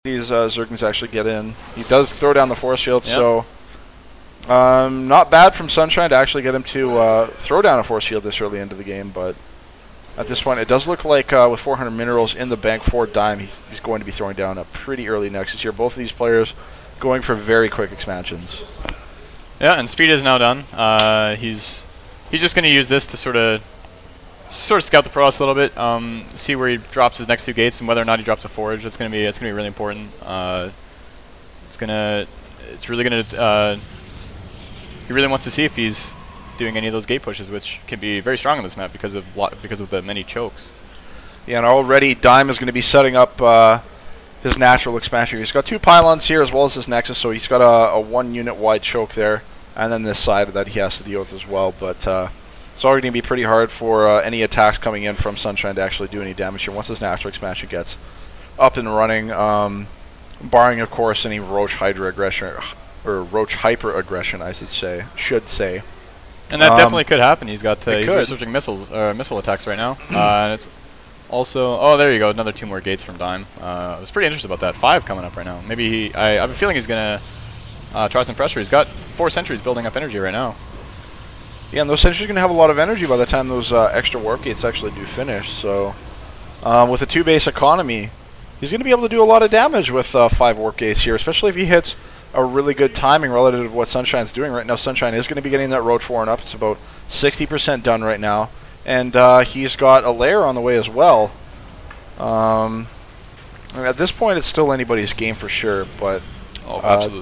these Zerglings actually get in. He does throw down the force field, so not bad from Sunshine to actually get him to throw down a force field this early into the game, but at this point it does look like with 400 minerals in the bank for Dime, he's going to be throwing down a pretty early Nexus here. Both of these players going for very quick expansions. Yeah, and speed is now done. He's just going to use this to sort of scout the Protoss a little bit, see where he drops his next two gates and whether or not he drops a forge. It's gonna be really important. It's really gonna. He really wants to see if he's doing any of those gate pushes, which can be very strong on this map because of the many chokes. Yeah, and already Dime is going to be setting up his natural expansion. He's got two pylons here as well as his Nexus, so he's got a 1 unit wide choke there, and then this side that he has to deal with as well. But it's already going to be pretty hard for any attacks coming in from Sunshine to actually do any damage here once his natural expansion gets up and running, barring, of course, any Roach Hydra aggression, or Roach Hyper aggression, I should say. And that definitely could happen. He's researching missile attacks right now, and it's also, oh, there you go, another 2 more gates from Dime. I was pretty interested about that. 5 coming up right now. Maybe I have a feeling he's gonna try some pressure. He's got 4 sentries building up energy right now. Yeah, and those sentries are going to have a lot of energy by the time those extra warp gates actually do finish. So, with a 2-base economy, he's going to be able to do a lot of damage with 5 warp gates here, especially if he hits a really good timing relative to what Sunshine's doing right now. Sunshine is going to be getting that RO4 and up. It's about 60% done right now. And he's got a layer on the way as well. I mean, at this point, it's still anybody's game for sure, but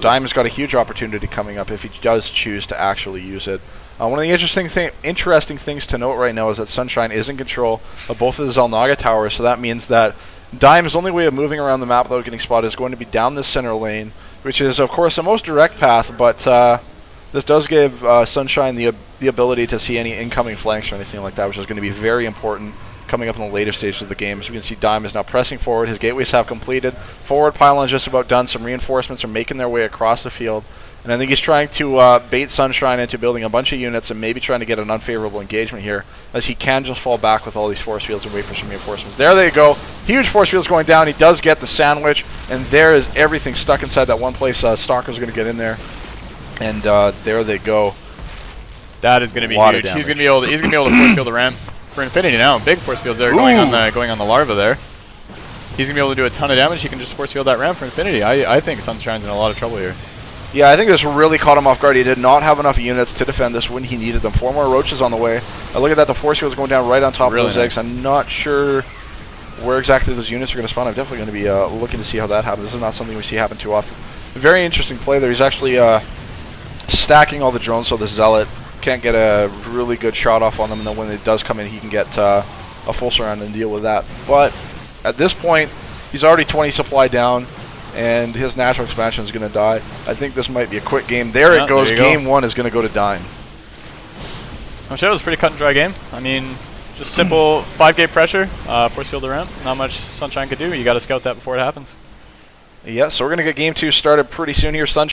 Dime has got a huge opportunity coming up if he does choose to actually use it. One of the interesting things to note right now is that Sunshine is in control of both of the Xel'Naga towers, so that means that Dime's only way of moving around the map without getting spotted is going to be down this center lane, which is, of course, the most direct path, but this does give Sunshine the ability to see any incoming flanks or anything like that, which is going to be very important coming up in the later stages of the game. As we can see, Dime is now pressing forward. His gateways have completed. Forward pylon is just about done. Some reinforcements are making their way across the field. And I think he's trying to bait Sunshine into building a bunch of units and maybe trying to get an unfavorable engagement here, as he can just fall back with all these force fields and wait for some reinforcements. There they go. Huge force fields going down. He does get the sandwich, and there is everything stuck inside that one place. Stalker's going to get in there, and there they go. That is going to be huge. He's going to be able to force field the ramp for infinity now. Big force fields there going on the larva there. He's going to be able to do a ton of damage. He can just force field that ramp for infinity. I think Sunshine's in a lot of trouble here. Yeah, I think this really caught him off guard. He did not have enough units to defend this when he needed them. 4 more roaches on the way. Look at that, the force field is going down right on top of those eggs. I'm not sure where exactly those units are going to spawn. I'm definitely going to be looking to see how that happens. This is not something we see happen too often. Very interesting play there. He's actually stacking all the drones so the Zealot can't get a really good shot off on them, and then when it does come in, he can get a full surround and deal with that. But at this point, he's already 20 supply down, and his natural expansion is going to die. I think this might be a quick game. There it goes. Game 1 is going to go to Dime. I'm sure it was a pretty cut and dry game. I mean, just simple 5-gate pressure, force field the ramp. Not much Sunshine could do. You got to scout that before it happens. Yeah, so we're going to get game 2 started pretty soon here. Sunshine